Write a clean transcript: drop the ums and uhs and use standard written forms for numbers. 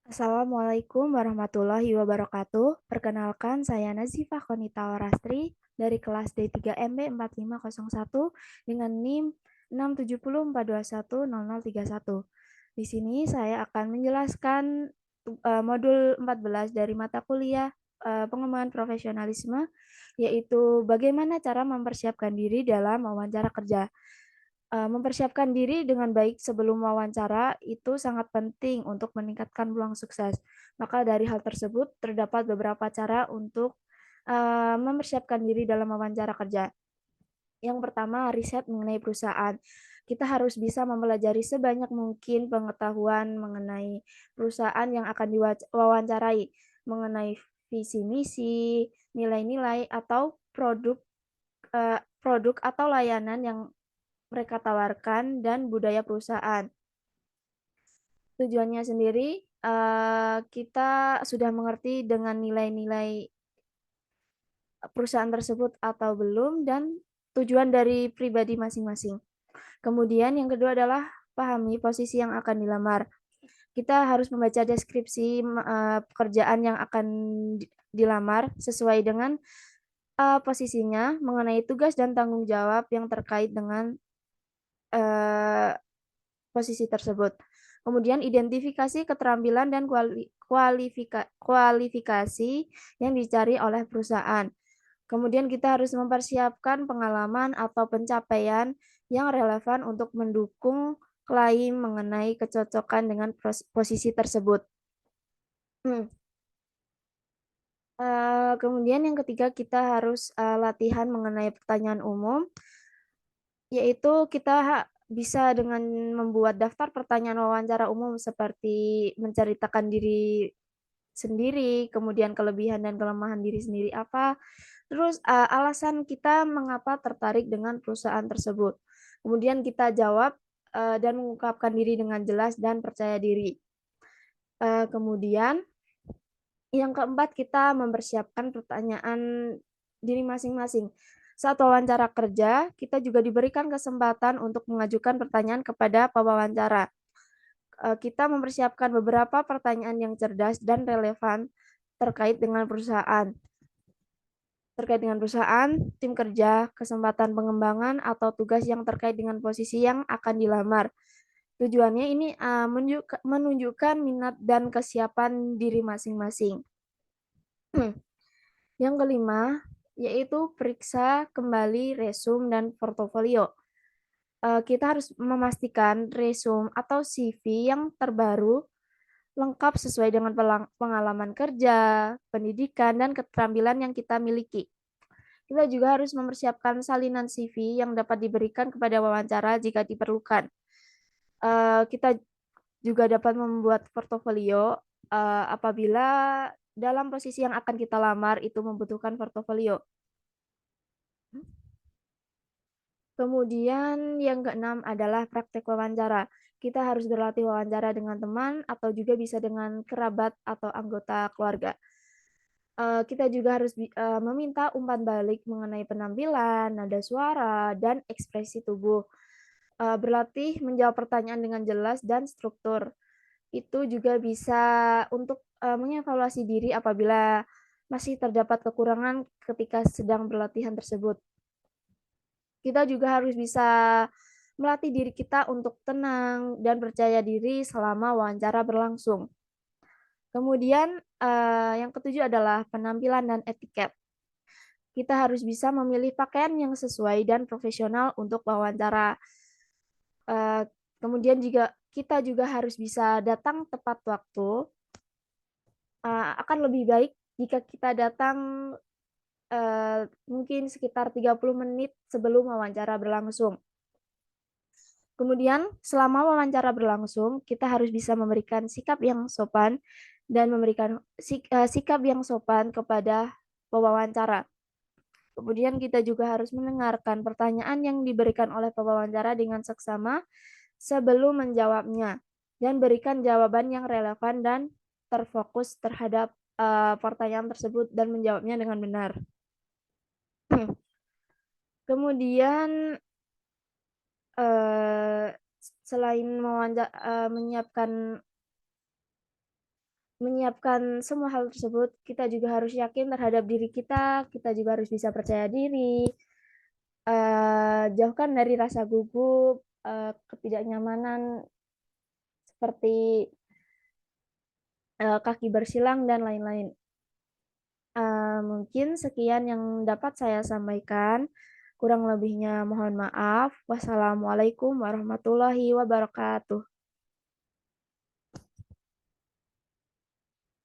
Assalamualaikum warahmatullahi wabarakatuh. Perkenalkan, saya Nazifah Konita Warastri dari kelas D3MB4501 dengan NIM 67042100031. Di sini saya akan menjelaskan modul 14 dari mata kuliah pengembangan profesionalisme, yaitu bagaimana cara mempersiapkan diri dalam wawancara kerja. Mempersiapkan diri dengan baik sebelum wawancara itu sangat penting untuk meningkatkan peluang sukses. Maka dari hal tersebut terdapat beberapa cara untuk mempersiapkan diri dalam wawancara kerja. Yang pertama, riset mengenai perusahaan. Kita harus bisa mempelajari sebanyak mungkin pengetahuan mengenai perusahaan yang akan diwawancarai, mengenai visi misi, nilai-nilai atau produk atau layanan yang mereka tawarkan dan budaya perusahaan. Tujuannya sendiri, kita sudah mengerti dengan nilai-nilai perusahaan tersebut atau belum, dan tujuan dari pribadi masing-masing. Kemudian yang kedua adalah pahami posisi yang akan dilamar. Kita harus membaca deskripsi pekerjaan yang akan dilamar sesuai dengan posisinya, mengenai tugas dan tanggung jawab yang terkait dengan uh, posisi tersebut. Kemudian identifikasi keterampilan dan kualifikasi yang dicari oleh perusahaan. Kemudian kita harus mempersiapkan pengalaman atau pencapaian yang relevan untuk mendukung klaim mengenai kecocokan dengan posisi tersebut. Kemudian yang ketiga kita harus latihan mengenai pertanyaan umum, yaitu kita bisa dengan membuat daftar pertanyaan wawancara umum seperti menceritakan diri sendiri, kemudian kelebihan dan kelemahan diri sendiri apa, terus alasan kita mengapa tertarik dengan perusahaan tersebut. Kemudian kita jawab dan mengungkapkan diri dengan jelas dan percaya diri. Kemudian yang keempat, kita mempersiapkan pertanyaan diri masing-masing. Saat wawancara kerja, kita juga diberikan kesempatan untuk mengajukan pertanyaan kepada pewawancara. Kita mempersiapkan beberapa pertanyaan yang cerdas dan relevan terkait dengan perusahaan. Terkait dengan perusahaan, tim kerja, kesempatan pengembangan, atau tugas yang terkait dengan posisi yang akan dilamar. Tujuannya ini menunjukkan minat dan kesiapan diri masing-masing. Yang kelima, yaitu periksa kembali resume dan portofolio. Kita harus memastikan resume atau CV yang terbaru lengkap sesuai dengan pengalaman kerja, pendidikan, dan keterampilan yang kita miliki. Kita juga harus mempersiapkan salinan CV yang dapat diberikan kepada wawancara jika diperlukan. Kita juga dapat membuat portofolio apabila dalam posisi yang akan kita lamar itu membutuhkan portofolio. Kemudian yang keenam adalah praktek wawancara. Kita harus berlatih wawancara dengan teman atau juga bisa dengan kerabat atau anggota keluarga. Kita juga harus meminta umpan balik mengenai penampilan, nada suara, dan ekspresi tubuh. Berlatih menjawab pertanyaan dengan jelas dan struktur. Itu juga bisa untuk mengevaluasi diri apabila masih terdapat kekurangan ketika sedang berlatihan tersebut. Kita juga harus bisa melatih diri kita untuk tenang dan percaya diri selama wawancara berlangsung. Kemudian yang ketujuh adalah penampilan dan etiket. Kita harus bisa memilih pakaian yang sesuai dan profesional untuk wawancara. Eh, Kemudian juga kita juga harus bisa datang tepat waktu. Akan lebih baik jika kita datang mungkin sekitar 30 menit sebelum wawancara berlangsung. Kemudian, selama wawancara berlangsung, kita harus bisa memberikan sikap yang sopan dan memberikan sikap yang sopan kepada pewawancara. Kemudian kita juga harus mendengarkan pertanyaan yang diberikan oleh pewawancara dengan seksama sebelum menjawabnya dan berikan jawaban yang relevan dan terfokus terhadap pertanyaan tersebut dan menjawabnya dengan benar. Kemudian selain menyiapkan menyiapkan semua hal tersebut, kita juga harus yakin terhadap diri kita juga harus bisa percaya diri, jauhkan dari rasa gugup, ketidaknyamanan seperti kaki bersilang dan lain-lain. Mungkin sekian yang dapat saya sampaikan. Kurang lebihnya mohon maaf. Wassalamualaikum warahmatullahi wabarakatuh.